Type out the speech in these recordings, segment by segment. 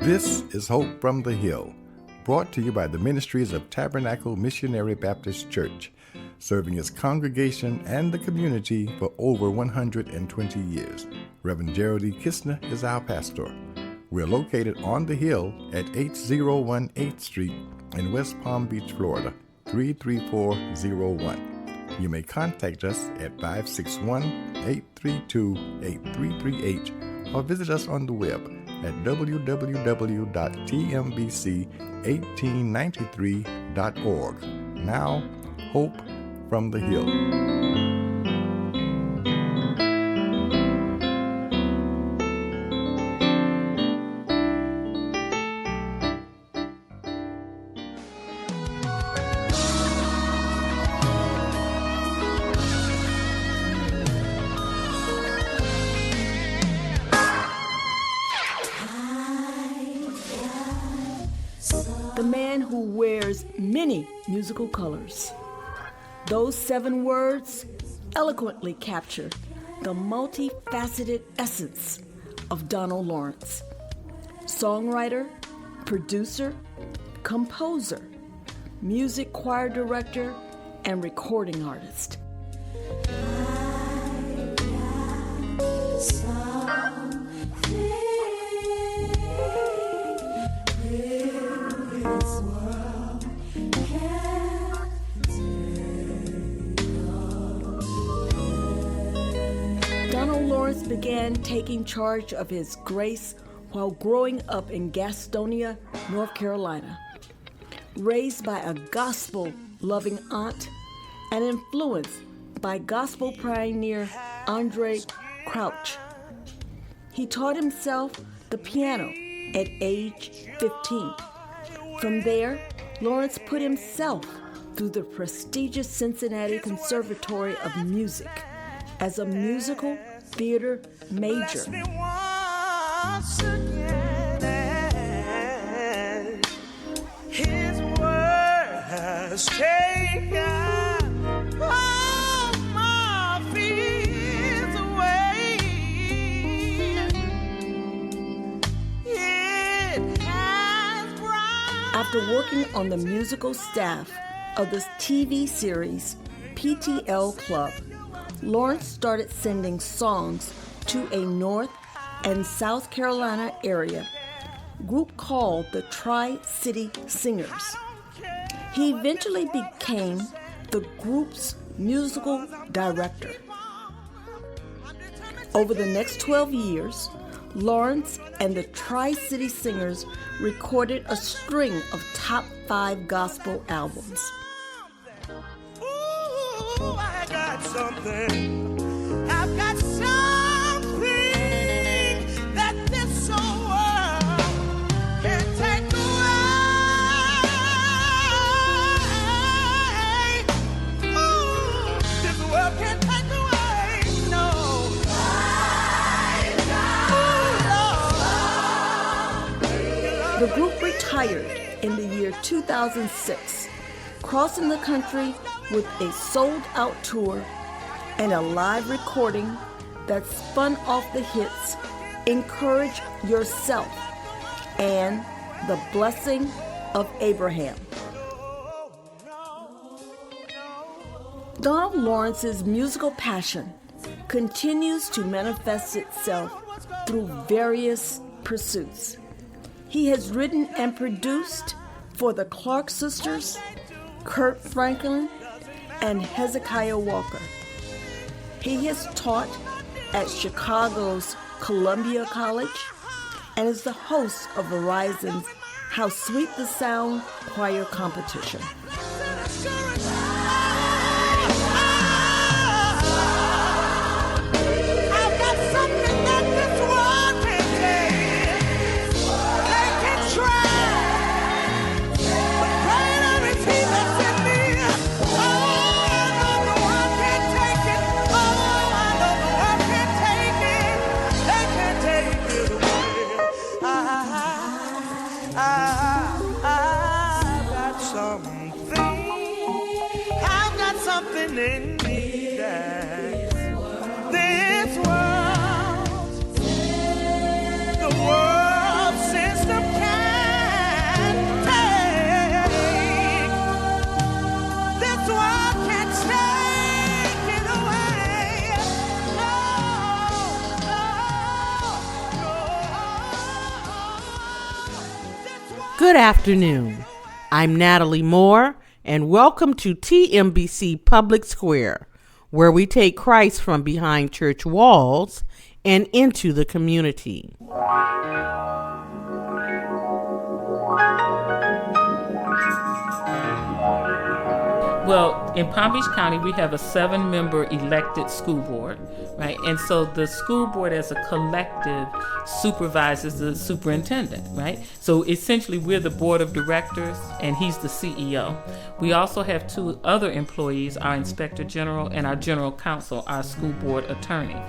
This is Hope from the Hill, brought to you by the ministries of Tabernacle Missionary Baptist Church, serving its congregation and the community for over 120 years. Reverend Gerald D. Kisner is our pastor. We're located on the Hill at 801 8th Street in West Palm Beach, Florida, 33401. You may contact us at 561-832-8338 or visit us on the web at www.tmbc1893.org. Now, Hope from the Hill. The man who wears many musical colors. Those 7 words eloquently capture the multifaceted essence of Donald Lawrence. Songwriter, producer, composer, music choir director, and recording artist. Donald Lawrence began taking charge of his grace while growing up in Gastonia, North Carolina. Raised by a gospel-loving aunt and influenced by gospel pioneer Andre Crouch, he taught himself the piano at age 15. From there, Lawrence put himself through the prestigious Cincinnati Conservatory of Music as a musical theater major. His word has taken all my fears away. It has brought. After working on the musical staff of the TV series PTL Club, Lawrence started sending songs to a North and South Carolina area group called the Tri-City Singers. He eventually became the group's musical director. Over the next 12 years, Lawrence and the Tri-City Singers recorded a string of top 5 gospel albums. I got something. I've got something that this whole world can't take away. Ooh, this world can't take away. No. The group retired in the year 2006, crossing the country with a sold-out tour and a live recording that spun off the hits Encourage Yourself and The Blessing of Abraham. Donald Lawrence's musical passion continues to manifest itself through various pursuits. He has written and produced for the Clark Sisters, Kurt Franklin, and Hezekiah Walker. He has taught at Chicago's Columbia College and is the host of Verizon's How Sweet the Sound choir competition. Something in me that this world, the world system Good afternoon. I'm Natalie Moore, and welcome to TMBC Public Square, where we take Christ from behind church walls and into the community. Well, in Palm Beach County, we have a 7-member elected school board, right? And so the school board as a collective supervises the superintendent, right? So essentially, we're the board of directors, and he's the CEO. We also have 2 other employees, our inspector general and our general counsel, our school board attorney.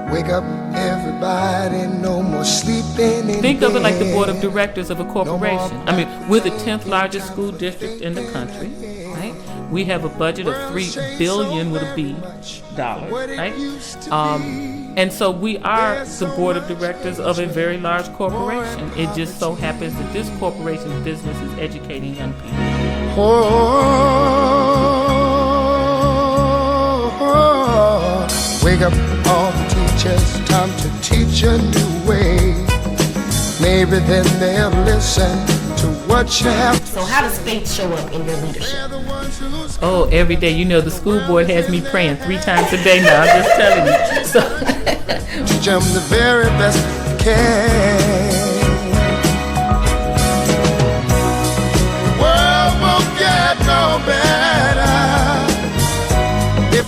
Wake up, everybody, no more sleeping in Think of it like the bed. board of directors of a corporation. I mean, we're the 10th largest school district in the country, right? We have a budget of $3 billion with a B dollars, right? And so we are the board of directors of a very large corporation. It just so happens that this corporation's business is educating young people. Wake up, all the teachers, time to teach a new way. Maybe then they'll listen to what you have. So how does faith show up in your leadership? Oh, every day. You know, the school board has me praying 3 times a day now. I'm just telling you. So Teach them the very best you can. The world won't get no better.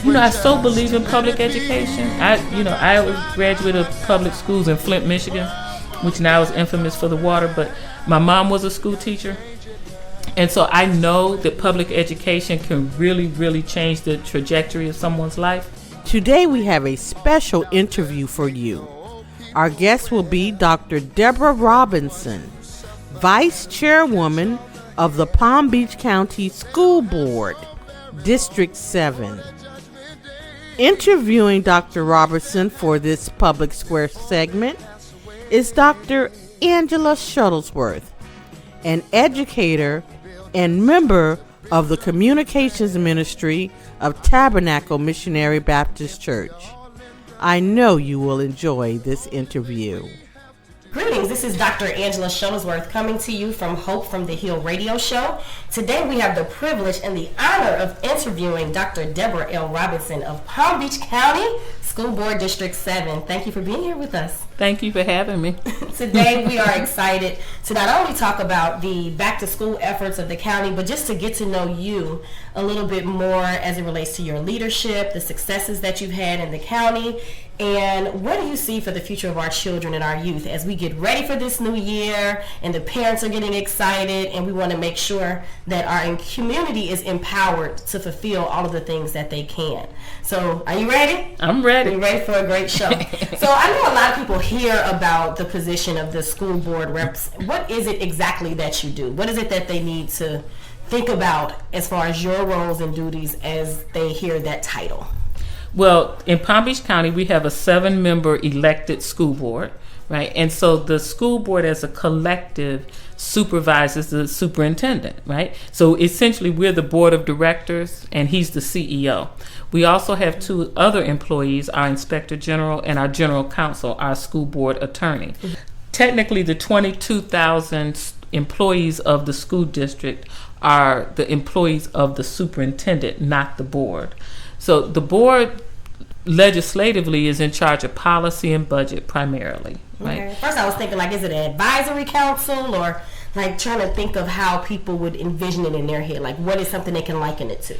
you know, I so believe in public education. I was a graduate of public schools in Flint, Michigan, which now is infamous for the water, but my mom was a school teacher. And so I know that public education can really, really change the trajectory of someone's life. Today we have a special interview for you. Our guest will be Dr. Debra Robinson, Vice Chairwoman of the Palm Beach County School Board, District 7. Interviewing Dr. Robinson for this Public Square segment is Dr. Angela Shuttlesworth, an educator and member of the Communications Ministry of Tabernacle Missionary Baptist Church. I know you will enjoy this interview. Greetings, this is Dr. Angela Shuttlesworth coming to you from Hope from the Hill radio show. Today we have the privilege and the honor of interviewing Dr. Debra L. Robinson of Palm Beach County School Board District 7. Thank you for being here with us. Thank you for having me. Today we are excited to not only talk about the back to school efforts of the county, but just to get to know you a little bit more as it relates to your leadership, the successes that you've had in the county, and what do you see for the future of our children and our youth as we get ready for this new year and the parents are getting excited and we want to make sure that our community is empowered to fulfill all of the things that they can. So are you ready? I'm ready. Are you ready for a great show? So I know a lot of people hear about the position of the school board reps. What is it exactly that you do? What is it that they need to think about as far as your roles and duties as they hear that title? Well, in Palm Beach County, we have a 7-member elected school board, right? And so the school board as a collective supervises the superintendent, right? So essentially, we're the board of directors, and he's the CEO. We also have 2 other employees, our inspector general and our general counsel, our school board attorney. Mm-hmm. Technically, the 22,000 employees of the school district are the employees of the superintendent, not the board. So the board legislatively is in charge of policy and budget primarily, right? Okay. First I was thinking, like, is it an advisory council, or like trying to think of how people would envision it in their head? Like, what is something they can liken it to?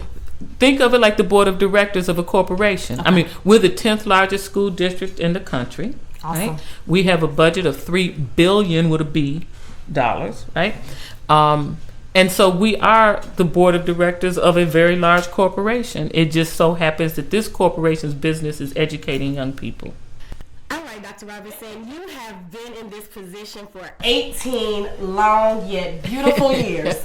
Think of it like the board of directors of a corporation. Okay. I mean, we're the 10th largest school district in the country. Awesome. Right? We have a budget of $3 billion with a B dollars, right? And so we are the board of directors of a very large corporation. It just so happens that this corporation's business is educating young people. All right, Dr. Robinson, you have been in this position for 18 long yet beautiful years.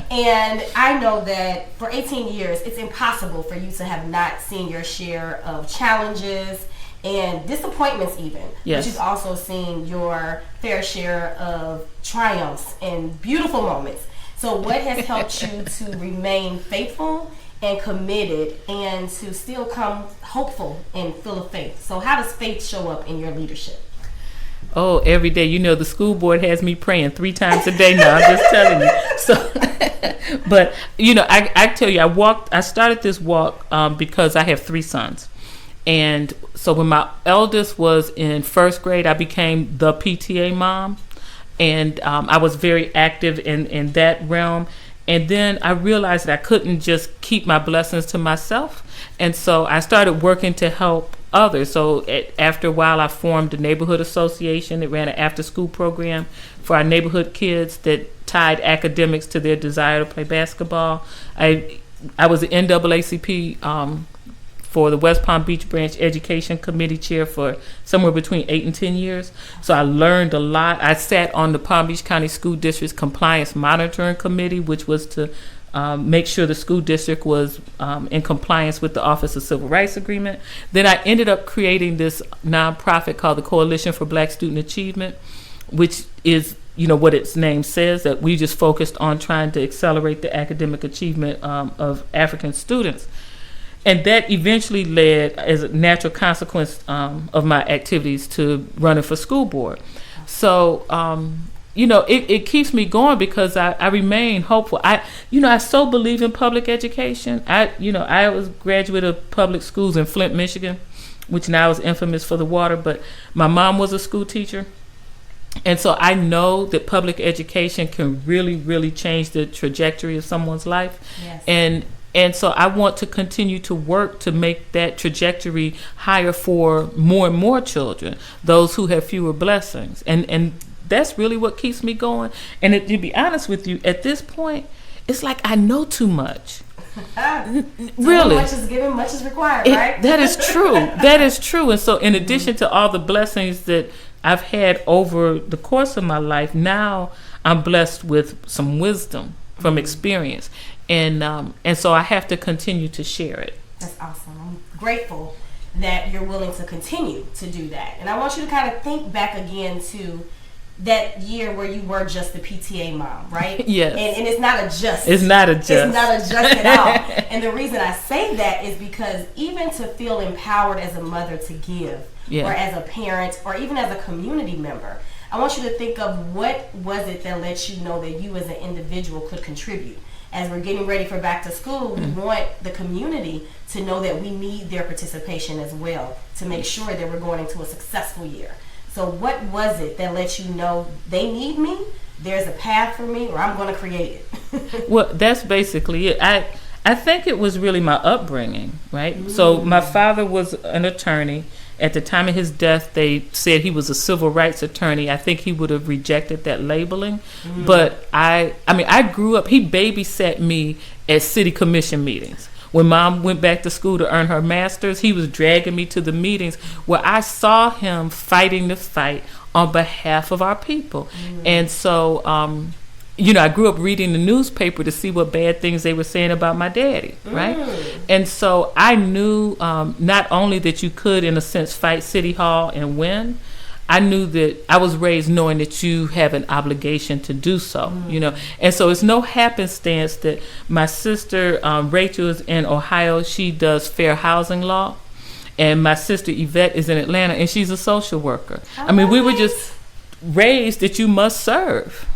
And I know that for 18 years, it's impossible for you to have not seen your share of challenges and disappointments even. Yes. But you've also seen your fair share of triumphs and beautiful moments. So what has helped you to remain faithful and committed, and to still come hopeful and full of faith. So how does faith show up in your leadership? Oh, every day. You know, the school board has me praying 3 times a day now. I'm just telling you. So, but, you know, I tell you, I started this walk because I have 3 sons. And so when my eldest was in 1st grade, I became the PTA mom. And I was very active in that realm. And then I realized that I couldn't just keep my blessings to myself. And so I started working to help others. So after a while, I formed a neighborhood association that ran an after-school program for our neighborhood kids that tied academics to their desire to play basketball. I was the NAACP for the West Palm Beach Branch Education Committee chair for somewhere between 8 and 10 years. So I learned a lot. I sat on the Palm Beach County School District's Compliance Monitoring Committee, which was to make sure the school district was in compliance with the Office of Civil Rights Agreement. Then I ended up creating this nonprofit called the Coalition for Black Student Achievement, which is, you know, what its name says, that we just focused on trying to accelerate the academic achievement of African students. And that eventually led, as a natural consequence of my activities, to running for school board. So, you know, it keeps me going because I remain hopeful. I so believe in public education. I was a graduate of public schools in Flint, Michigan, which now is infamous for the water, but my mom was a school teacher. And so I know that public education can really, really change the trajectory of someone's life. Yes. And so I want to continue to work to make that trajectory higher for more and more children, those who have fewer blessings. And that's really what keeps me going. And to be honest with you, at this point, it's like I know too much. Really. Much is given, much is required, right? That is true. That is true. And so in addition to all the blessings that I've had over the course of my life, now I'm blessed with some wisdom from experience. And so I have to continue to share it. That's awesome. I'm grateful that you're willing to continue to do that. And I want you to kind of think back again to that year where you were just the PTA mom, right? Yes. And it's not a just. It's not a just. It's not a just at all. And the reason I say that is because even to feel empowered as a mother to give, or as a parent, or even as a community member, I want you to think of what was it that let you know that you as an individual could contribute. As we're getting ready for back to school, we want the community to know that we need their participation as well to make sure that we're going into a successful year. So what was it that let you know they need me, there's a path for me, or I'm going to create it? Well, that's basically it. I think it was really my upbringing, right? So my father was an attorney. At the time of his death, they said he was a civil rights attorney. I think he would have rejected that labeling. But I grew up, he babysat me at city commission meetings. When Mom went back to school to earn her master's, he was dragging me to the meetings where I saw him fighting the fight on behalf of our people. And so, I grew up reading the newspaper to see what bad things they were saying about my daddy, right? And so I knew not only that you could, in a sense, fight City Hall and win, I knew that I was raised knowing that you have an obligation to do so, And so it's no happenstance that my sister, Rachel, is in Ohio. She does fair housing law. And my sister, Yvette, is in Atlanta, and she's a social worker. We were just raised that you must serve.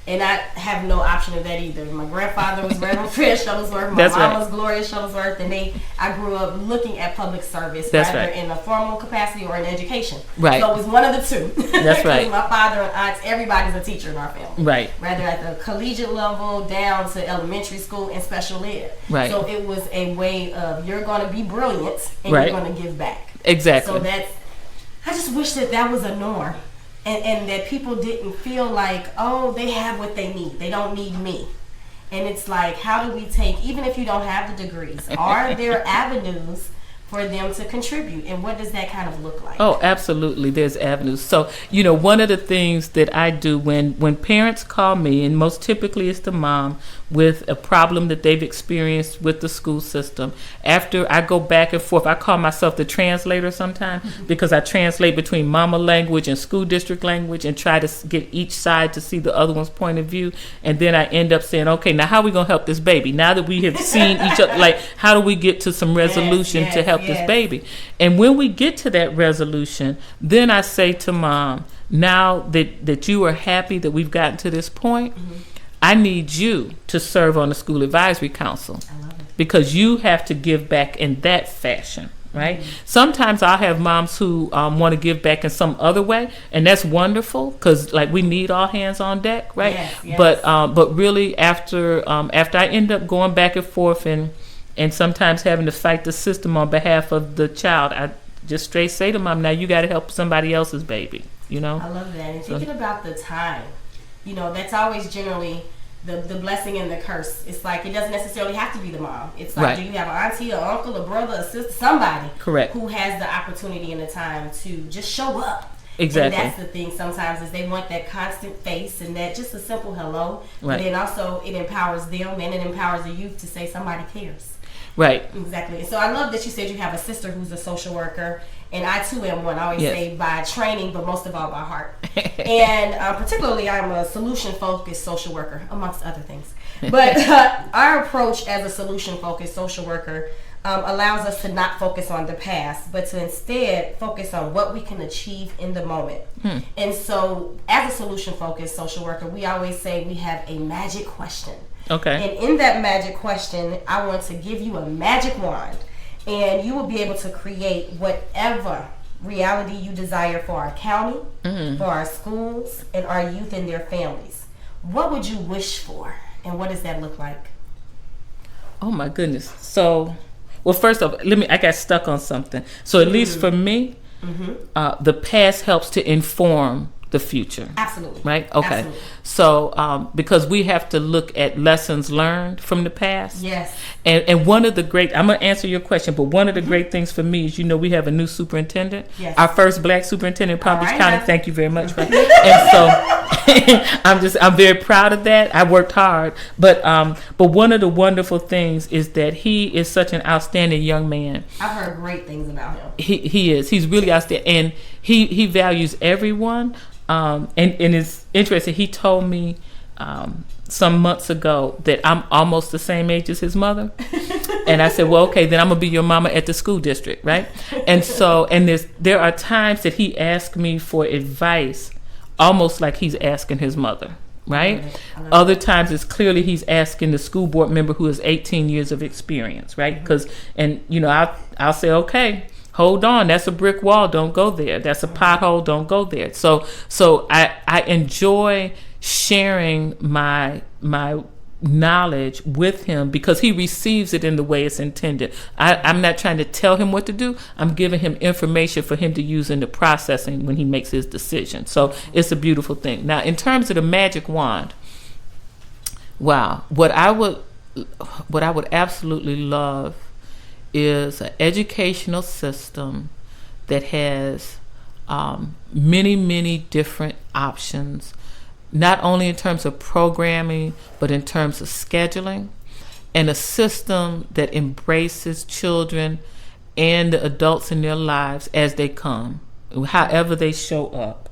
And I have no option of that either. My grandfather was Reverend Fred Shuttlesworth. My mom was Gloria Shuttlesworth. And I grew up looking at public service, either in a formal capacity or in education. Right. So it was one of the two. That's right. My father and aunts, everybody's a teacher in our family. Right. Rather at the collegiate level, down to elementary school and special ed. Right. So it was a way of, you're going to be brilliant and you're going to give back. Exactly. So I just wish that was a norm. And that people didn't feel like, oh, they have what they need. They don't need me. And it's like, how do we take, even if you don't have the degrees, are there avenues for them to contribute? And what does that kind of look like? Oh, absolutely. There's avenues. So, one of the things that I do when parents call me, and most typically it's the mom, with a problem that they've experienced with the school system. After I go back and forth, I call myself the translator sometimes because I translate between mama language and school district language and try to get each side to see the other one's point of view. And then I end up saying, okay, now how are we going to help this baby? Now that we have seen each other, like, how do we get to some resolution to help this baby? And when we get to that resolution, then I say to mom, now that you are happy that we've gotten to this point, I need you to serve on the school advisory council because you have to give back in that fashion, right? Sometimes I'll have moms who want to give back in some other way, and that's wonderful because, like, we need all hands on deck, right? But really, after I end up going back and forth and sometimes having to fight the system on behalf of the child, I just straight say to mom, now you got to help somebody else's baby, you know? I love that. And thinking about the time, you know, that's always generally the blessing and the curse. It's like it doesn't necessarily have to be the mom. It's like, do you have an auntie, an uncle, a brother, a sister, somebody who has the opportunity and the time to just show up. Exactly. And that's the thing sometimes is they want that constant face and that just a simple hello. Right. But then also it empowers them and it empowers the youth to say somebody cares. Right. Exactly. So I love that you said you have a sister who's a social worker, and I too am one. I always say by training, but most of all by heart. And particularly, I'm a solution-focused social worker, amongst other things. But our approach as a solution-focused social worker allows us to not focus on the past, but to instead focus on what we can achieve in the moment. And so, as a solution-focused social worker, we always say we have a magic question. Okay. And in that magic question, I want to give you a magic wand, and you will be able to create whatever reality you desire for our county, for our schools, and our youth and their families. What would you wish for, and what does that look like? Oh my goodness. So, well, first off, I got stuck on something. So at least for me, the past helps to inform the future. Absolutely. Right? Okay. Absolutely. So, because we have to look at lessons learned from the past. Yes. And one of the great, I'm going to answer your question, but one of the great things for me is, you know, we have a new superintendent. Yes. Our first black superintendent in Palm Beach County. Thank you very much. Right? And so I'm very proud of that. I worked hard. But one of the wonderful things is that he is such an outstanding young man. I've heard great things about him. He is. He's really outstanding. And he values everyone. And it's interesting. He told me some months ago that I'm almost the same age as his mother. And I said, well, okay, then I'm going to be your mama at the school district, right? And so, there are times that he asks me for advice almost like he's asking his mother, right? Other times it's clearly he's asking the school board member who has 18 years of experience, right? I'll say, okay, hold on, that's a brick wall, don't go there. That's a pothole, don't go there. So I enjoy sharing my knowledge with him because he receives it in the way it's intended. I'm not trying to tell him what to do. I'm giving him information for him to use in the processing when he makes his decision. So it's a beautiful thing. Now, in terms of the magic wand, wow, what I would absolutely love is an educational system that has many, many different options, not only in terms of programming, but in terms of scheduling, and a system that embraces children and the adults in their lives as they come, however they show up,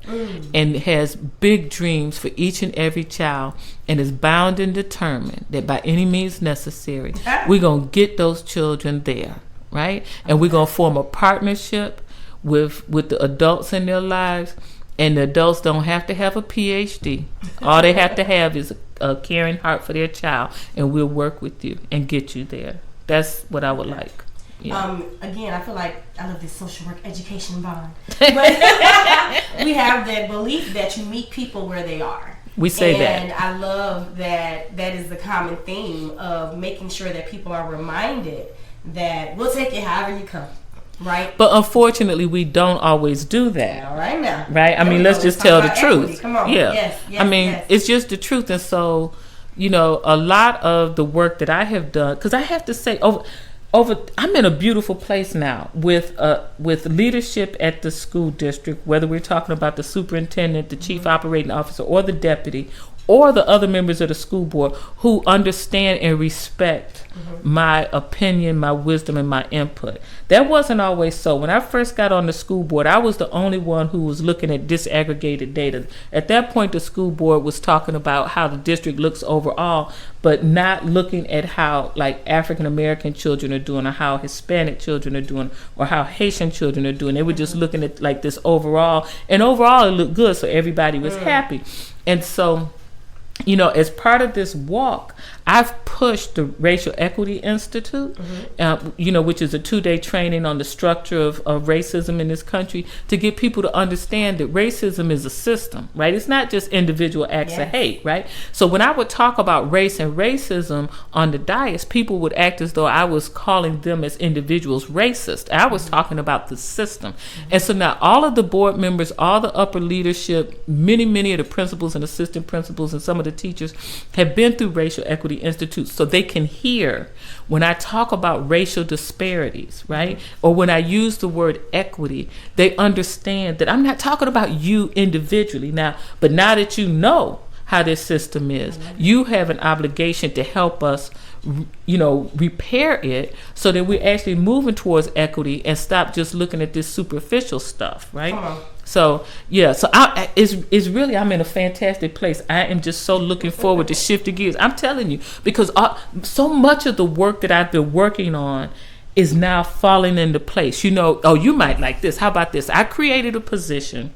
and has big dreams for each and every child, and is bound and determined that by any means necessary, we're going to get those children there, right? And we're going to form a partnership with the adults in their lives. And the adults don't have to have a PhD. All they have to have is a caring heart for their child, and we'll work with you and get you there. That's what I would like. Yeah. Again, I feel like I love this social work education bond. But we have that belief that you meet people where they are. We say that. And I love that is the common theme of making sure that people are reminded that we'll take you however you come. Right. But unfortunately, we don't always do that. All right now. Right? I mean, let's just tell the truth. Equity. Come on. Yeah. Yes, I mean, it's just the truth. And so, a lot of the work that I have done, because I have to say, I'm in a beautiful place now with leadership at the school district, whether we're talking about the superintendent, the chief operating officer, or the deputy, or the other members of the school board who understand and respect my opinion, my wisdom, and my input. That wasn't always so. When I first got on the school board, I was the only one who was looking at disaggregated data. At that point, the school board was talking about how the district looks overall, but not looking at how like African American children are doing, or how Hispanic children are doing, or how Haitian children are doing. They were just looking at like this overall, and overall it looked good, so everybody was happy. And so, you know, as part of this walk, I've pushed the Racial Equity Institute, you know, which is a 2-day training on the structure of racism in this country, to get people to understand that racism is a system, right? It's not just individual acts of hate, right? So when I would talk about race and racism on the dais, people would act as though I was calling them as individuals racist. I was talking about the system. And so now all of the board members, all the upper leadership, many of the principals and assistant principals and some of the teachers have been through Racial Equity Institute, so they can hear when I talk about racial disparities, right? Or when I use the word equity, they understand that I'm not talking about you individually now, but now that you know how this system is, you have an obligation to help us, you know, repair it so that we're actually moving towards equity and stop just looking at this superficial stuff, right? So yeah, so it's really, I'm in a fantastic place. I am just so looking forward to shifting gears. I'm telling you, because so much of the work that I've been working on is now falling into place. You know, oh, you might like this. How about this? I created a position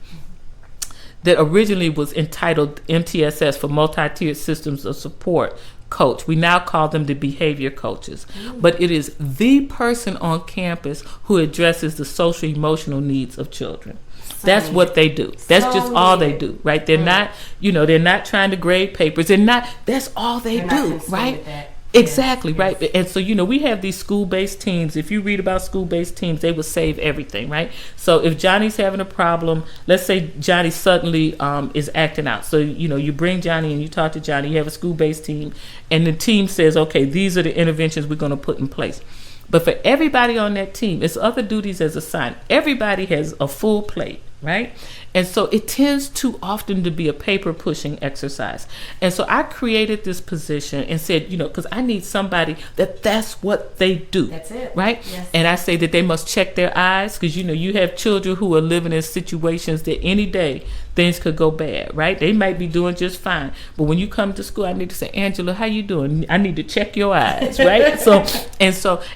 that originally was entitled MTSS, for Multi-Tiered Systems of Support Coach. We now call them the behavior coaches. But it is the person on campus who addresses the social emotional needs of children. That's what they do. That's just all they do, right? They're not, you know, they're not trying to grade papers. That's all they do, right? Exactly, right? And so, you know, we have these school-based teams. If you read about school-based teams, they will save everything, right? So if Johnny's having a problem, let's say Johnny suddenly is acting out. So, you know, you bring Johnny and you talk to Johnny, you have a school-based team, and the team says, okay, these are the interventions we're going to put in place. But for everybody on that team, it's other duties as assigned. Everybody has a full plate, right? And so it tends too often to be a paper pushing exercise. And so I created this position and said, you know, because I need somebody that's what they do. That's it. Right? Yes. And I say that they must check their eyes, because, you know, you have children who are living in situations that any day things could go bad, right? They might be doing just fine. But when you come to school, I need to say, Angela, how you doing? I need to check your eyes, right?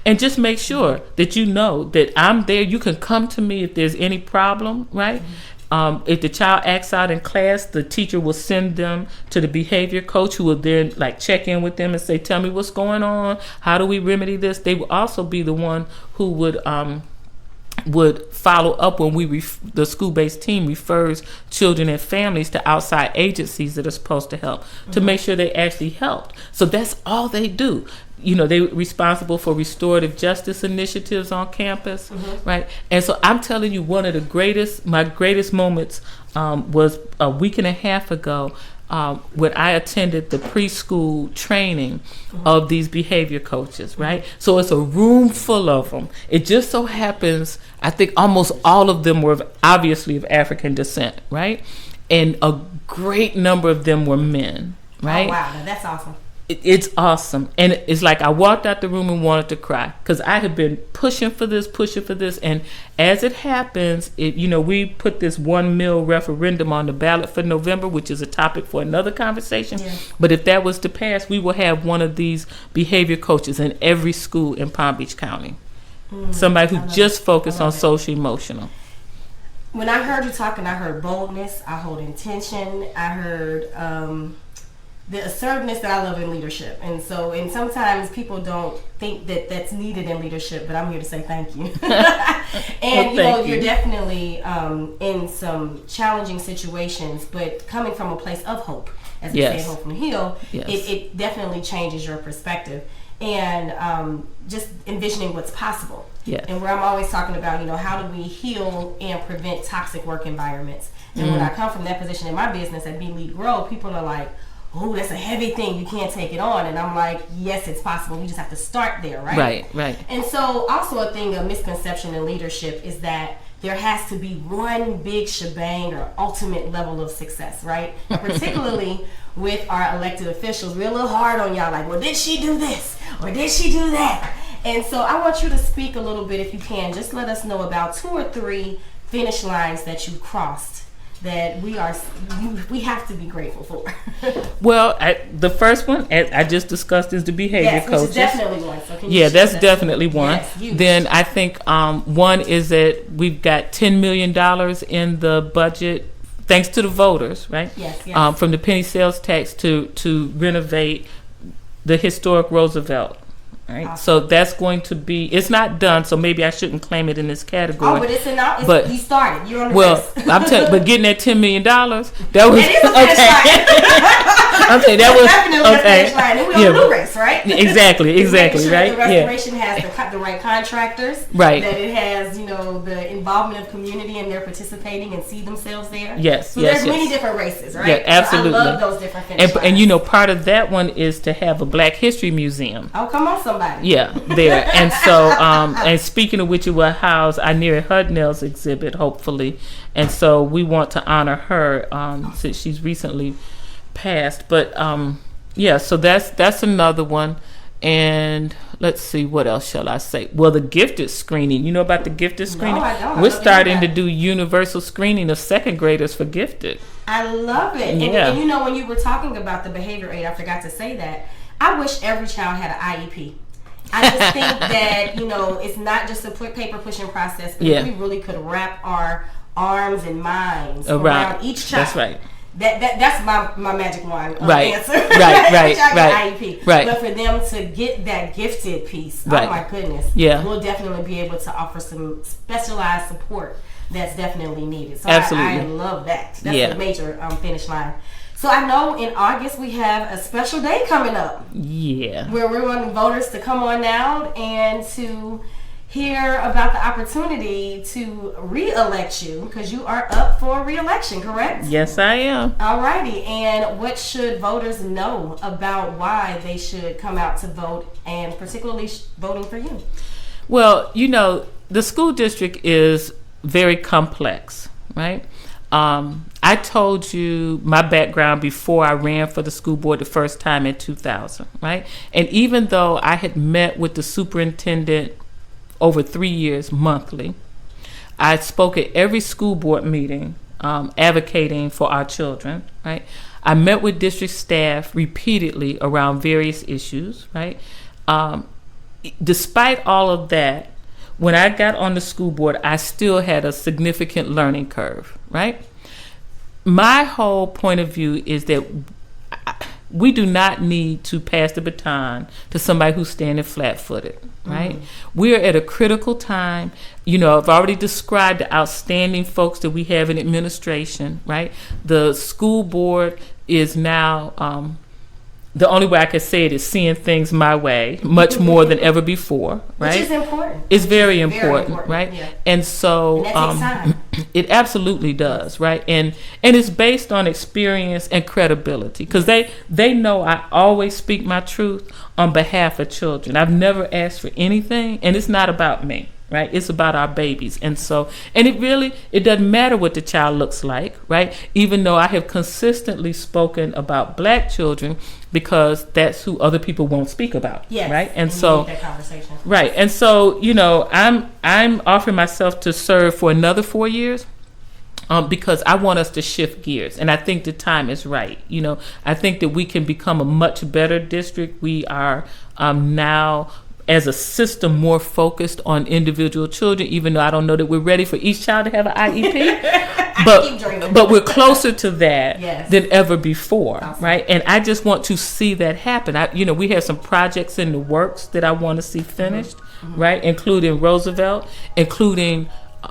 And just make sure that you know that I'm there. You can come to me if there's any problem, right? If the child acts out in class, the teacher will send them to the behavior coach, who will then like check in with them and say, tell me what's going on. How do we remedy this? They will also be the one who would follow up when the school-based team refers children and families to outside agencies that are supposed to help, to make sure they actually helped. So that's all they do. You know, they're responsible for restorative justice initiatives on campus, right? And so I'm telling you, one of my greatest moments was a week and a half ago, when I attended the preschool training of these behavior coaches, right? So it's a room full of them. It just so happens, I think almost all of them were obviously of African descent, right? And a great number of them were men, right? Oh, wow, that's awesome. It's awesome. And it's like I walked out the room and wanted to cry, because I had been pushing for this. And as it happens, we put this 1 meal referendum on the ballot for November, which is a topic for another conversation. Yeah. But if that was to pass, we will have one of these behavior coaches in every school in Palm Beach County. Somebody who just focused on social emotional. When I heard you talking, I heard boldness, I heard intention, I heard the assertiveness that I love in leadership. And sometimes people don't think that that's needed in leadership, but I'm here to say thank you. And you're definitely in some challenging situations, but coming from a place of hope, as we say, hope from the hill, it definitely changes your perspective. And just envisioning what's possible. Yes. And where I'm always talking about, how do we heal and prevent toxic work environments? And when I come from that position in my business at Be.Lead.Grow, people are like, oh, that's a heavy thing, you can't take it on. And I'm like, yes, it's possible, we just have to start there, right? Right. And so also a misconception in leadership is that there has to be one big shebang or ultimate level of success, right? Particularly with our elected officials, we're a little hard on y'all, like, well, did she do this or did she do that? And so I want you to speak a little bit, if you can, just let us know about 2 or 3 finish lines that you crossed that we have to be grateful for. Well, the first one, as I just discussed, is the behavior coaches. Which is definitely one. So can yeah, that's definitely one. Yes, then I think one is that we've got $10 million in the budget, thanks to the voters, right? Yes. From the penny sales tax to renovate the historic Roosevelt. Right, awesome. So that's going to be. It's not done, so maybe I shouldn't claim it in this category. Oh, but it's enough. But you started. You're on the list. I'm telling. But getting that $10 million, that was okay. Okay, that was definitely okay. A finish line. And we're on the new race, right? Exactly, sure right. The restoration has the right contractors. Right. That it has, the involvement of community and they're participating and see themselves there. Yes. So there's many different races, right? Yeah, absolutely. So I love those different finish lines. And part of that one is to have a Black History Museum. Oh, come on, somebody. Yeah, there. And so, and speaking of which, it will house Ineri Hudnell's exhibit, hopefully. And so we want to honor her since she's recently passed. But so that's another one. And let's see, what else shall I say? Well, the gifted screening. You know about the gifted screening? No, I don't. We're starting to do universal screening of second graders for gifted. I love it. Yeah. And when you were talking about the behavior aid, I forgot to say that. I wish every child had an IEP. I just think that, it's not just a paper pushing process, but if we really could wrap our arms and minds around each child. That's right. That's my magic wand answer. Right. IEP. Right. But for them to get that gifted piece, oh my goodness, we'll definitely be able to offer some specialized support that's definitely needed. So absolutely. I love that. That's a major finish line. So I know in August we have a special day coming up. Yeah. Where we're wanting voters to come on out and to hear about the opportunity to re-elect you, because you are up for re-election, correct? Yes, I am. Alrighty. And what should voters know about why they should come out to vote, and particularly voting for you? Well, the school district is very complex, right? I told you my background before I ran for the school board the first time in 2000, right? And even though I had met with the superintendent over 3 years monthly, I spoke at every school board meeting advocating for our children, right? I met with district staff repeatedly around various issues, right? Despite all of that, when I got on the school board, I still had a significant learning curve, right? My whole point of view is that we do not need to pass the baton to somebody who's standing flat-footed, right? Mm-hmm. We're at a critical time. I've already described the outstanding folks that we have in administration, right? The school board is now... the only way I could say it is seeing things my way much more than ever before, right? Which is important. It's very important, right? Yeah. And so and that takes time. It absolutely does, right? And it's based on experience and credibility, because they know I always speak my truth on behalf of children. I've never asked for anything, and it's not about me. Right, it's about our babies. And so, and it doesn't matter what the child looks like, right? Even though I have consistently spoken about Black children, because that's who other people won't speak about, right? And so, that conversation. Right, and so, I'm offering myself to serve for another 4 years. Because I want us to shift gears, and I think the time is right. I think that we can become a much better district. We are now, as a system, more focused on individual children, even though I don't know that we're ready for each child to have an IEP. but we're closer to that than ever before, right? And I just want to see that happen. We have some projects in the works that I want to see finished, right? Including Roosevelt, including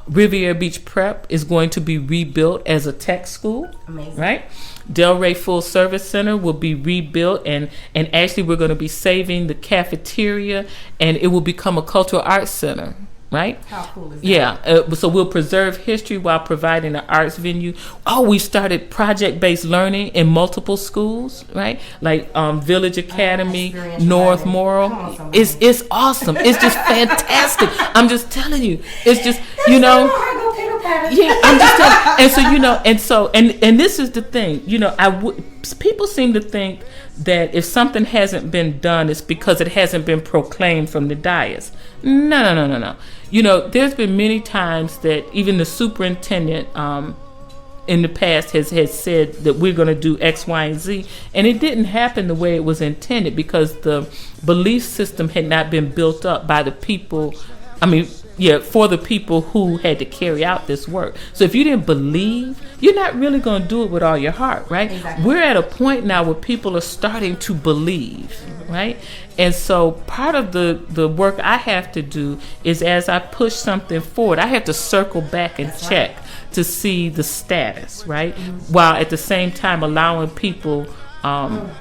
Riviera Beach Prep is going to be rebuilt as a tech school. Amazing. Right? Delray Full Service Center will be rebuilt, and actually we're going to be saving the cafeteria, and it will become a cultural arts center. Right? How cool is that? Yeah. So we'll preserve history while providing an arts venue. We started project-based learning in multiple schools, right? Like Village Academy, North Moral. It's awesome. It's just fantastic. I'm just telling you. It's just, Okay. I'm just telling. And so and this is the thing. People seem to think that if something hasn't been done, it's because it hasn't been proclaimed from the dais. No. There's been many times that even the superintendent in the past has said that we're going to do X, Y, and Z, and it didn't happen the way it was intended because the belief system had not been built up by the people. For the people who had to carry out this work. So if you didn't believe, you're not really going to do it with all your heart, right? Exactly. We're at a point now where people are starting to believe, right? And so part of the work I have to do is as I push something forward, I have to circle back and check to see the status, right? While at the same time allowing people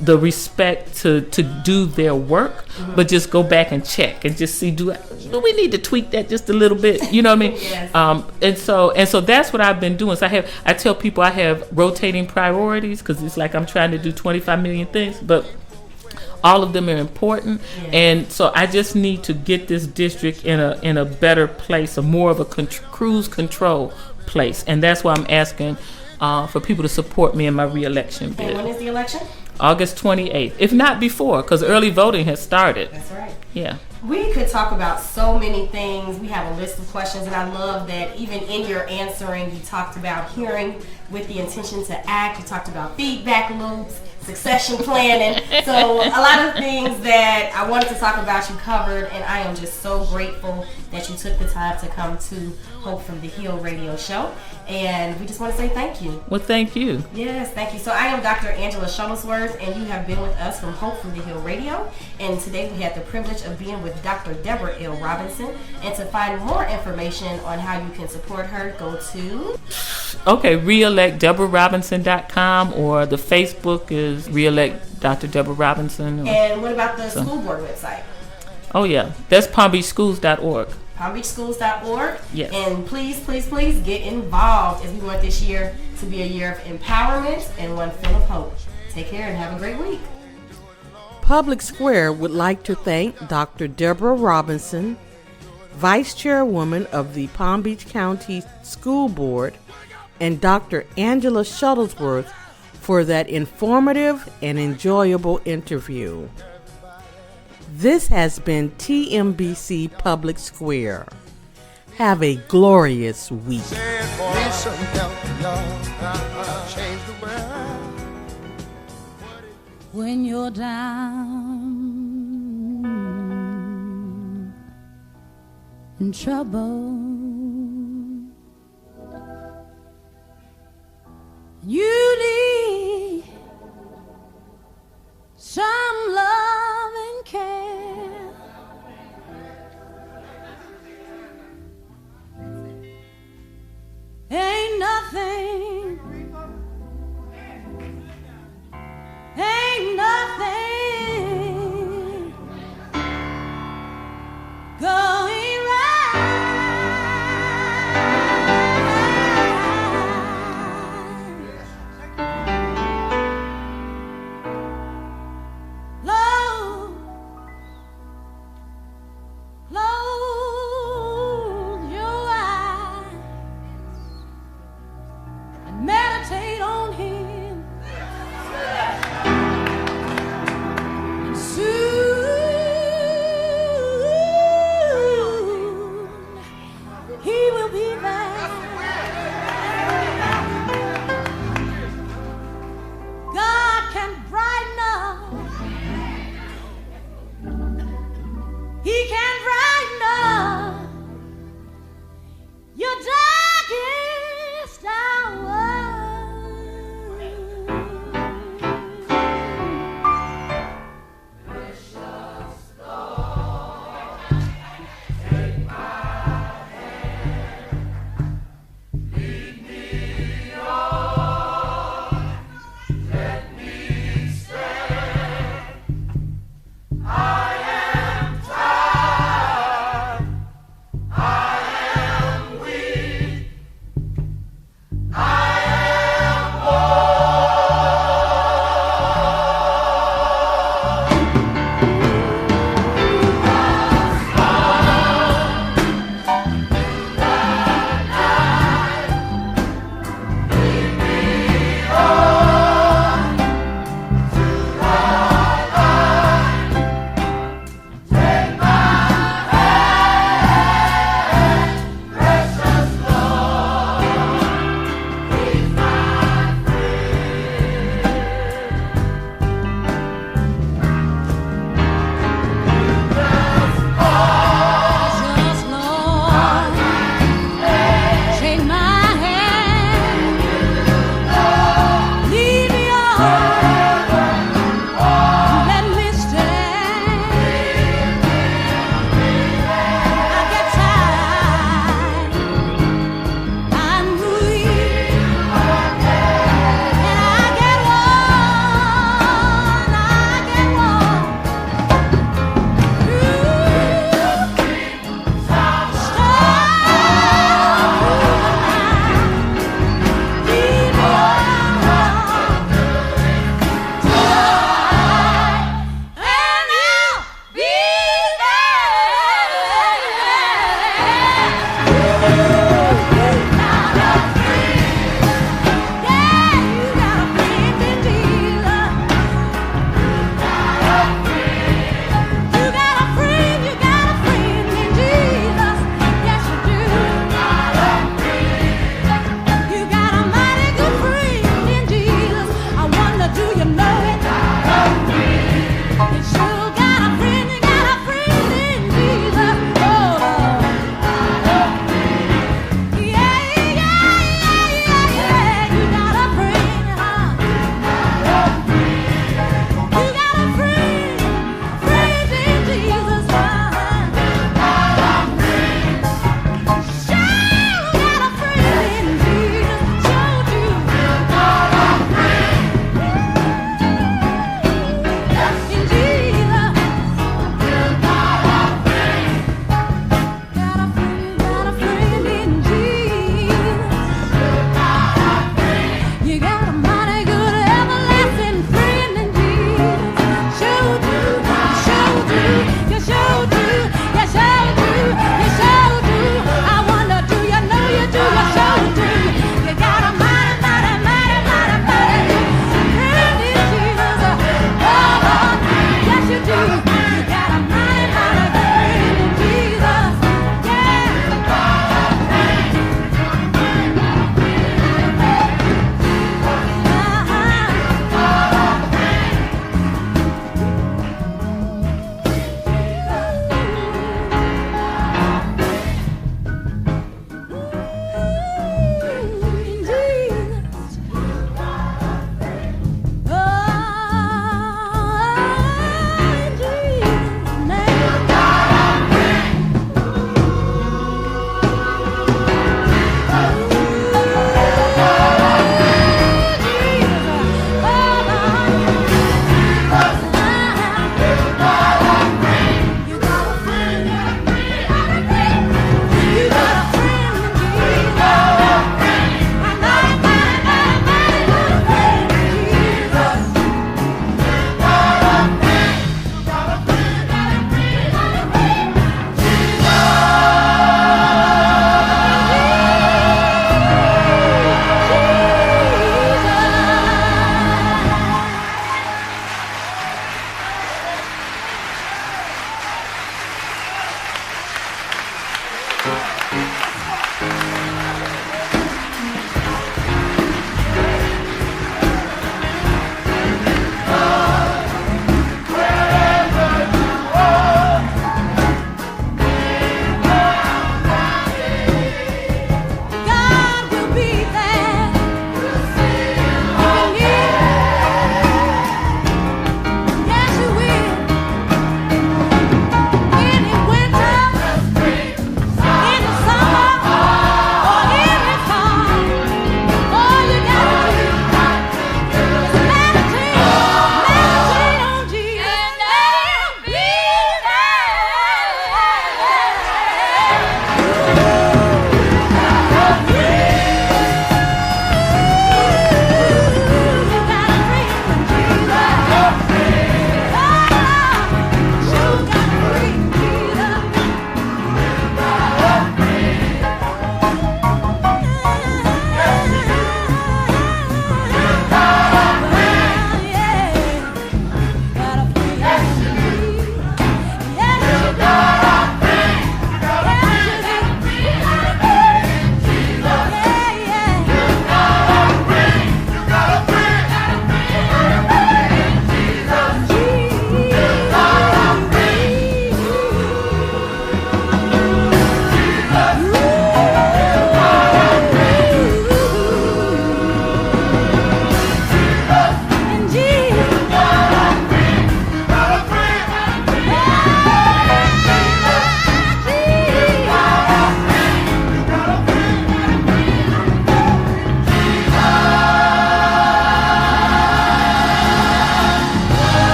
the respect to do their work, but just go back and check and just see, do we need to tweak that just a little bit? You know what I mean? Yes. And so that's what I've been doing. So I tell people I have rotating priorities because it's like I'm trying to do 25 million things, but all of them are important. Yes. And so I just need to get this district in a better place, a more of a cruise control place, and that's why I'm asking for people to support me in my re-election bid. And when is the election? August 28th, if not before, because early voting has started. That's right. Yeah. We could talk about so many things. We have a list of questions, and I love that even in your answering, you talked about hearing with the intention to act. You talked about feedback loops, succession planning. So a lot of things that I wanted to talk about you covered, and I am just so grateful that you took the time to come to Hope from the Hill radio show. And we just want to say thank you. Well, thank you. Yes, thank you. So I am Dr. Angela Shuttlesworth, and you have been with us from Hope from the Hill Radio. And today we had the privilege of being with Dr. Debra L. Robinson. And to find more information on how you can support her, go to... Okay, reelectdeborarrobinson.com, or the Facebook is Reelect Dr. Deborah Robinson. And what about the school board website? Oh, yeah. That's palmbeachschools.org. palmbeachschools.org. Yes. And please, please, please get involved as we want this year to be a year of empowerment and one full of hope. Take care and have a great week. Public Square would like to thank Dr. Debra Robinson, Vice Chairwoman of the Palm Beach County School Board, and Dr. Angela Shuttlesworth for that informative and enjoyable interview. This has been TMBC Public Square. Have a glorious week. When you're down in trouble, you need some love and care. Ain't nothing going right.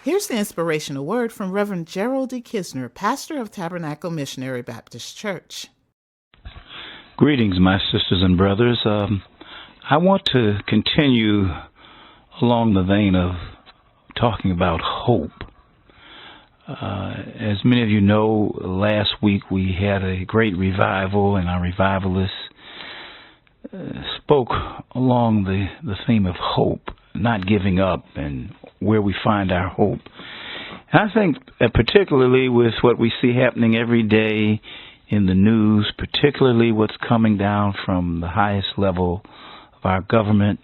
Here's the inspirational word from Reverend Gerald D. Kisner, pastor of Tabernacle Missionary Baptist Church. Greetings, my sisters and brothers. I want to continue along the vein of talking about hope. As many of you know, last week we had a great revival, and our revivalists spoke along the theme of hope, not giving up, and where we find our hope. And I think that particularly with what we see happening every day in the news, particularly what's coming down from the highest level of our government,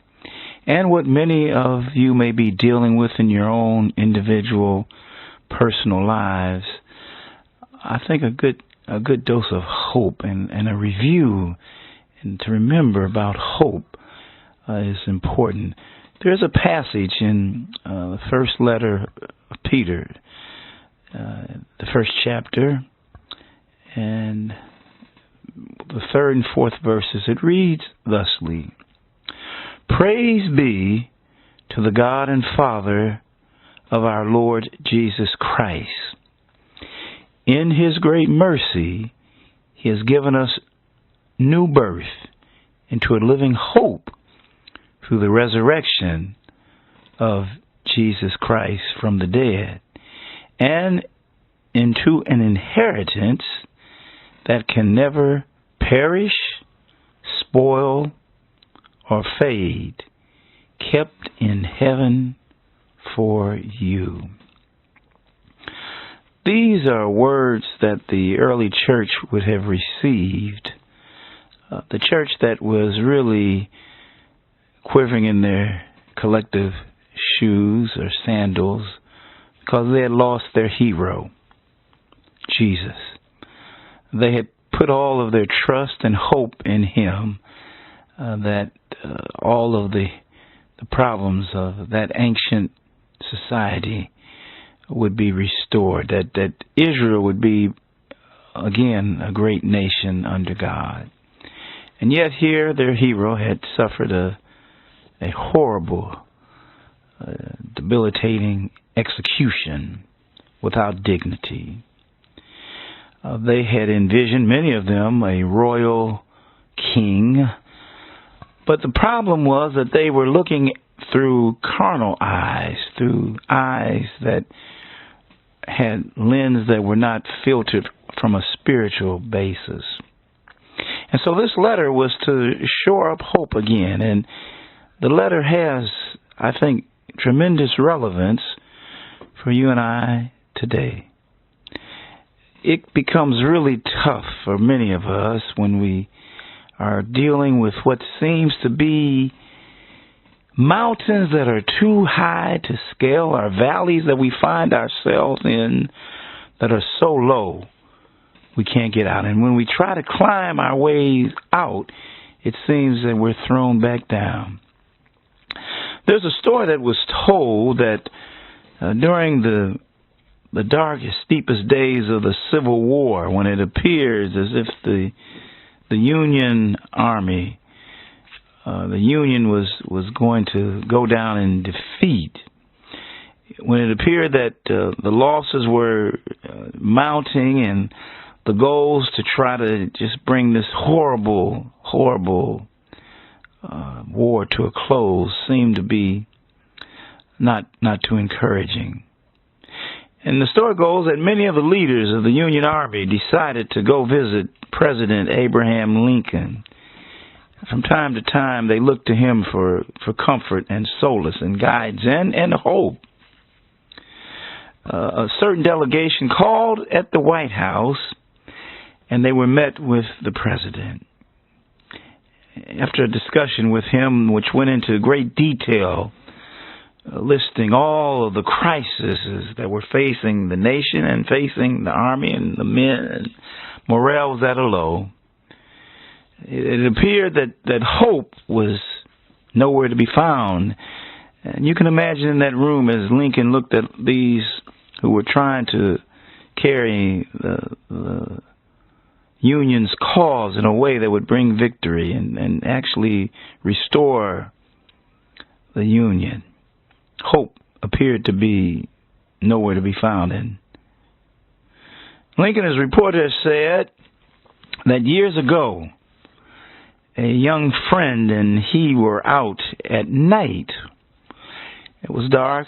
and what many of you may be dealing with in your own individual personal lives, I think a good dose of hope and a review and to remember about hope is important. There's a passage in the first letter of Peter, the first chapter, and the third and fourth verses. It reads thusly: Praise be to the God and Father of our Lord Jesus Christ. In His great mercy, He has given us new birth into a living hope through the resurrection of Jesus Christ from the dead, and into an inheritance that can never perish, spoil, or fade, kept in heaven for you. These are words that the early church would have received, the church that was really quivering in their collective shoes or sandals because they had lost their hero, Jesus. They had put all of their trust and hope in Him, that all of the problems of that ancient society would be restored, that Israel would be again a great nation under God. And yet here their hero had suffered a horrible, debilitating execution without dignity. They had envisioned, many of them, a royal king, but the problem was that they were looking through carnal eyes, through eyes that had lenses that were not filtered from a spiritual basis. And so this letter was to shore up hope again, and the letter has, I think, tremendous relevance for you and I today. It becomes really tough for many of us when we are dealing with what seems to be mountains that are too high to scale, or valleys that we find ourselves in that are so low we can't get out. And when we try to climb our ways out, it seems that we're thrown back down. There's a story that was told that during the darkest, steepest days of the Civil War, when it appears as if the Union Army, the Union was going to go down in defeat, when it appeared that the losses were mounting and the goals to try to just bring this horrible war to a close seemed to be not too encouraging. And the story goes that many of the leaders of the Union Army decided to go visit President Abraham Lincoln. From time to time, they looked to him for comfort and solace and guidance and hope. A certain delegation called at the White House, and they were met with the president. After a discussion with him, which went into great detail, listing all of the crises that were facing the nation and facing the army and the men, and morale was at a low, it appeared that hope was nowhere to be found. And you can imagine in that room as Lincoln looked at these who were trying to carry the Union's cause in a way that would bring victory and actually restore the Union. Hope appeared to be nowhere to be found in. Lincoln, as reporter has said, that years ago, a young friend and he were out at night. It was dark,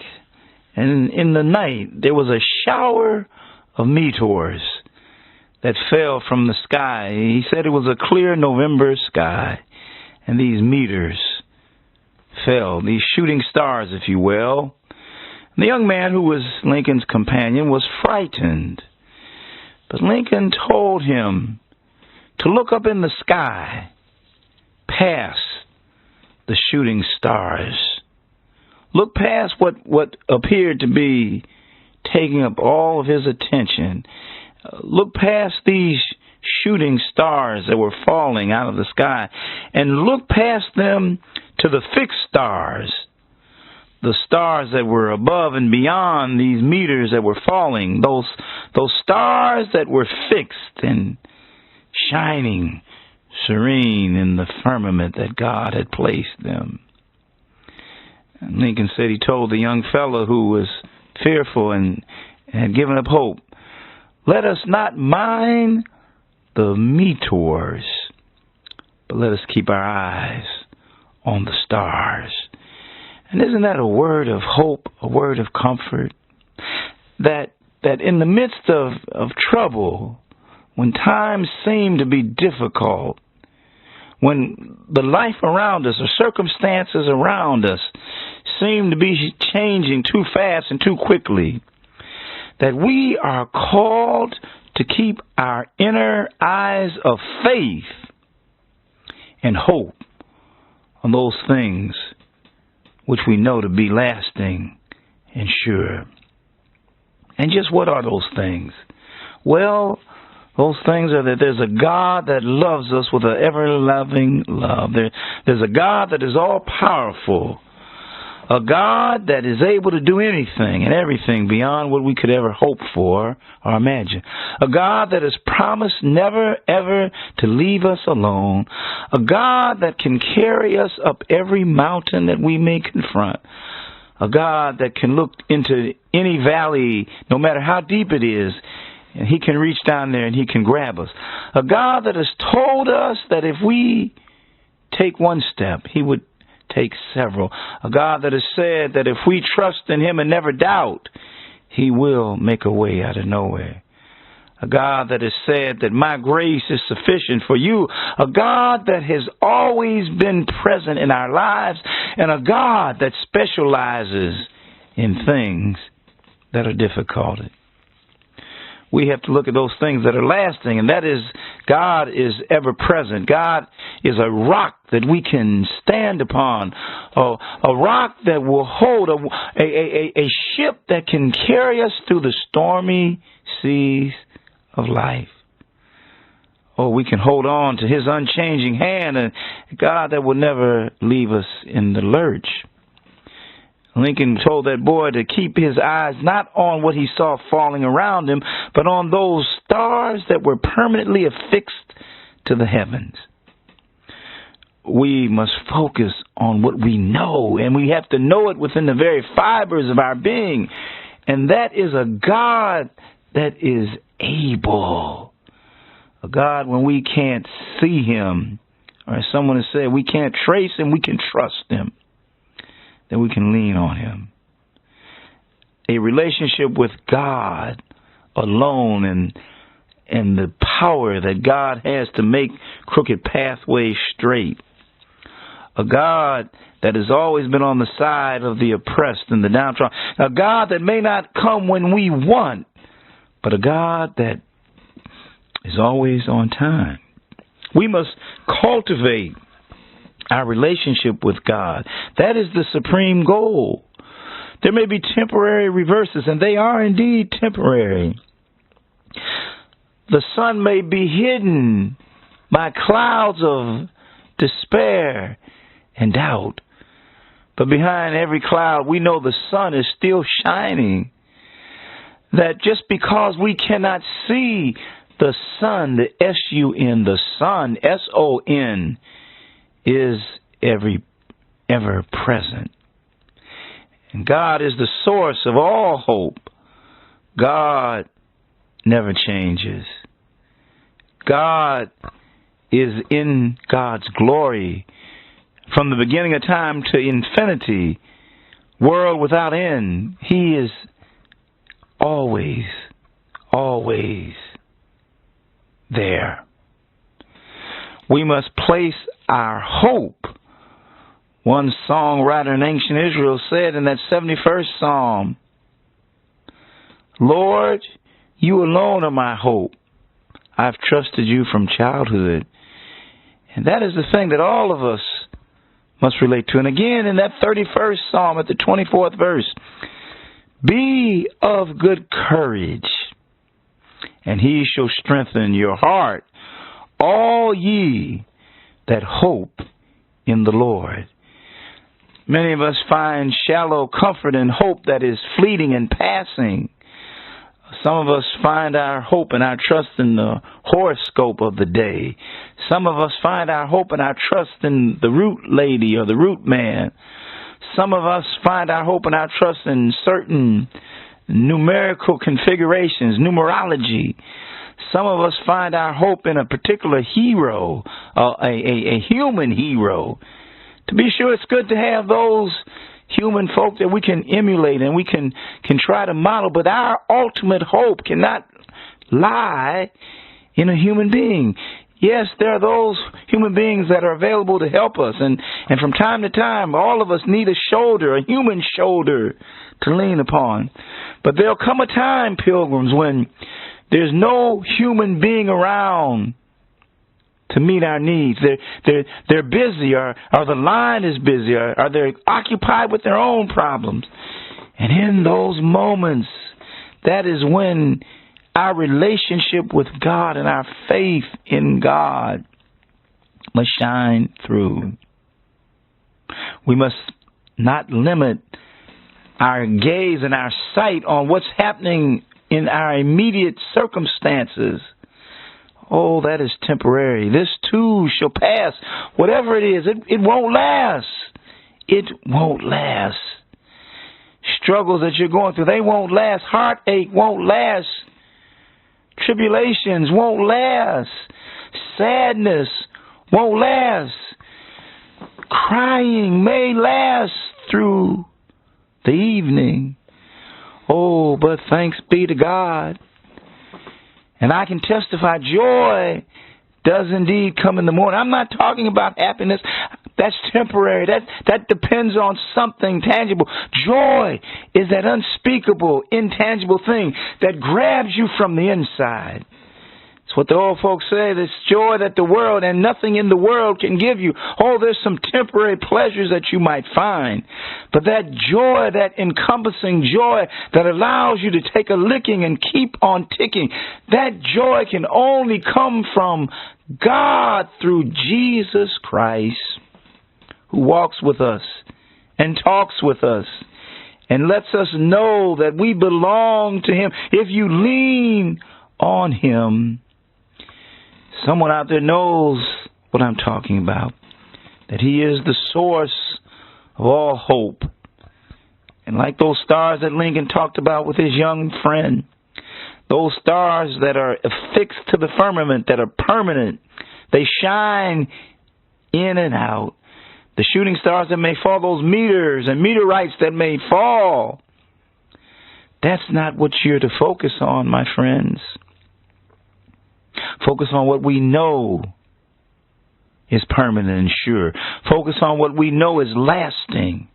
and in the night there was a shower of meteors that fell from the sky. He said it was a clear November sky, and these meteors fell, these shooting stars, if you will. The young man who was Lincoln's companion was frightened, but Lincoln told him to look up in the sky past the shooting stars. Look past what appeared to be taking up all of his attention. Look past these shooting stars that were falling out of the sky and look past them to the fixed stars, the stars that were above and beyond these meters that were falling, those stars that were fixed and shining serene in the firmament that God had placed them. And Lincoln said he told the young fellow who was fearful and had given up hope, let us not mind the meteors, but let us keep our eyes on the stars. And isn't that a word of hope, a word of comfort? That in the midst of trouble, when times seem to be difficult, when the life around us or circumstances around us seem to be changing too fast and too quickly, that we are called to keep our inner eyes of faith and hope on those things which we know to be lasting and sure. And just what are those things? Well, those things are that there's a God that loves us with an ever-loving love. There's a God that is all-powerful, a God that is able to do anything and everything beyond what we could ever hope for or imagine. A God that has promised never, ever to leave us alone. A God that can carry us up every mountain that we may confront. A God that can look into any valley, no matter how deep it is, and He can reach down there and He can grab us. A God that has told us that if we take one step, He would take several. A God that has said that if we trust in Him and never doubt, He will make a way out of nowhere. A God that has said that my grace is sufficient for you. A God that has always been present in our lives, and a God that specializes in things that are difficult. We have to look at those things that are lasting, and that is God is ever present. God is a rock that we can stand upon, a rock that will hold, a ship that can carry us through the stormy seas of life. Oh, we can hold on to His unchanging hand, and God that will never leave us in the lurch. Lincoln told that boy to keep his eyes not on what he saw falling around him, but on those stars that were permanently affixed to the heavens. We must focus on what we know, and we have to know it within the very fibers of our being, and that is a God that is able. A God when we can't see Him, or as someone has said, we can't trace Him, we can trust Him. That we can lean on Him. A relationship with God alone and the power that God has to make crooked pathways straight. A God that has always been on the side of the oppressed and the downtrodden. A God that may not come when we want, but a God that is always on time. We must cultivate our relationship with God. That is the supreme goal. There may be temporary reverses, and they are indeed temporary. The sun may be hidden by clouds of despair and doubt. But behind every cloud, we know the sun is still shining. That just because we cannot see the sun, the S-U-N, the sun, S-O-N, is ever present. And God is the source of all hope, God never changes. God is in God's glory from the beginning of time to infinity, world without end. He is always, always there. We must place our hope. One songwriter in ancient Israel said in that 71st Psalm, Lord, you alone are my hope. I've trusted you from childhood. And that is the thing that all of us must relate to. And again, in that 31st Psalm at the 24th verse, be of good courage, and he shall strengthen your heart, all ye that hope in the Lord. Many of us find shallow comfort and hope that is fleeting and passing. Some of us find our hope and our trust in the horoscope of the day. Some of us find our hope and our trust in the root lady or the root man. Some of us find our hope and our trust in certain numerical configurations, numerology. Some of us find our hope in a particular hero, a human hero. To be sure, it's good to have those human folk that we can emulate and we can try to model, but our ultimate hope cannot lie in a human being. Yes, there are those human beings that are available to help us, and from time to time, all of us need a shoulder, a human shoulder to lean upon. But there'll come a time, pilgrims, when there's no human being around to meet our needs. They're busy, or the line is busy, or they're occupied with their own problems. And in those moments, that is when our relationship with God and our faith in God must shine through. We must not limit our gaze and our sight on what's happening in our immediate circumstances. Oh, that is temporary. This too shall pass. Whatever it is, it won't last. It won't last. Struggles that you're going through, they won't last. Heartache won't last. Tribulations won't last. Sadness won't last. Crying may last through the evening. Oh, but thanks be to God. And I can testify, joy does indeed come in the morning. I'm not talking about happiness. That's temporary. That depends on something tangible. Joy is that unspeakable, intangible thing that grabs you from the inside. It's what the old folks say, this joy that the world and nothing in the world can give you. Oh, there's some temporary pleasures that you might find. But that joy, that encompassing joy that allows you to take a licking and keep on ticking, that joy can only come from God through Jesus Christ, who walks with us and talks with us and lets us know that we belong to Him. If you lean on Him, someone out there knows what I'm talking about, that He is the source of all hope. And like those stars that Lincoln talked about with his young friend, those stars that are affixed to the firmament, that are permanent, they shine in and out. The shooting stars that may fall, those meteors and meteorites that may fall, that's not what you're to focus on, my friends. Focus on what we know is permanent and sure. Focus on what we know is lasting.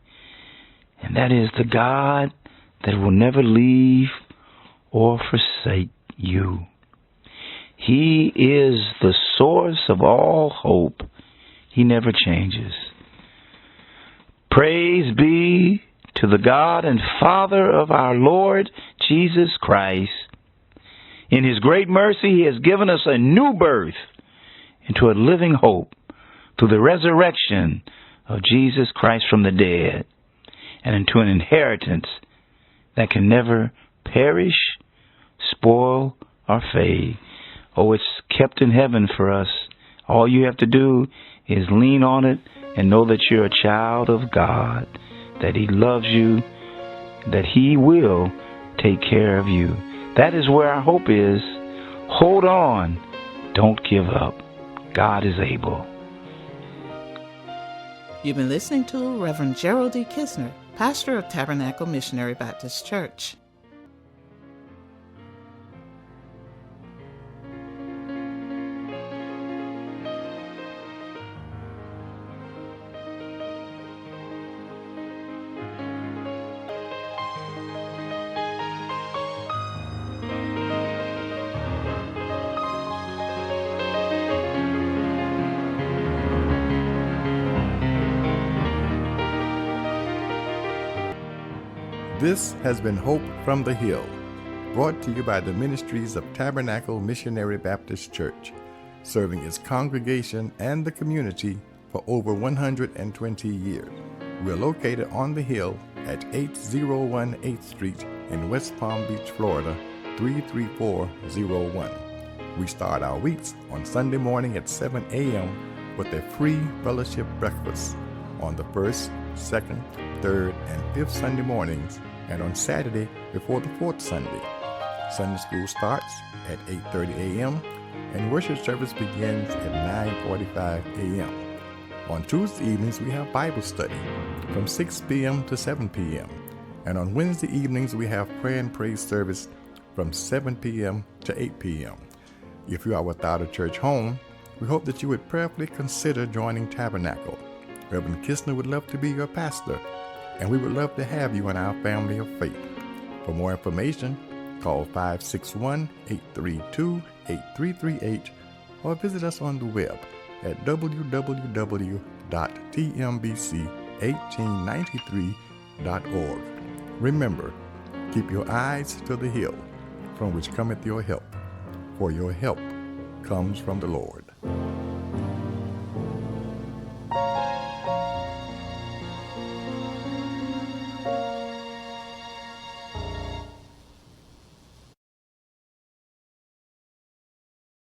And that is the God that will never leave or forsake you. He is the source of all hope. He never changes. Praise be to the God and Father of our Lord Jesus Christ. In His great mercy, He has given us a new birth into a living hope through the resurrection of Jesus Christ from the dead, and into an inheritance that can never perish, spoil, or fade. Oh, it's kept in heaven for us. All you have to do is lean on it and know that you're a child of God, that He loves you, that He will take care of you. That is where our hope is. Hold on. Don't give up. God is able. You've been listening to Reverend Gerald D. Kisner, pastor of Tabernacle Missionary Baptist Church. This has been Hope from the Hill, brought to you by the ministries of Tabernacle Missionary Baptist Church, serving its congregation and the community for over 120 years. We're located on the Hill at 801 8th Street in West Palm Beach, Florida, 33401. We start our weeks on Sunday morning at 7 a.m. with a free fellowship breakfast on the first, second, third, and fifth Sunday mornings, and on Saturday before the fourth Sunday. Sunday school starts at 8:30 a.m. and worship service begins at 9:45 a.m. On Tuesday evenings, we have Bible study from 6 p.m. to 7 p.m. And on Wednesday evenings, we have prayer and praise service from 7 p.m. to 8 p.m. If you are without a church home, we hope that you would prayerfully consider joining Tabernacle. Reverend Kisner would love to be your pastor, and we would love to have you in our family of faith. For more information, call 561-832-8338 or visit us on the web at www.tmbc1893.org. Remember, keep your eyes to the hill, from which cometh your help, for your help comes from the Lord.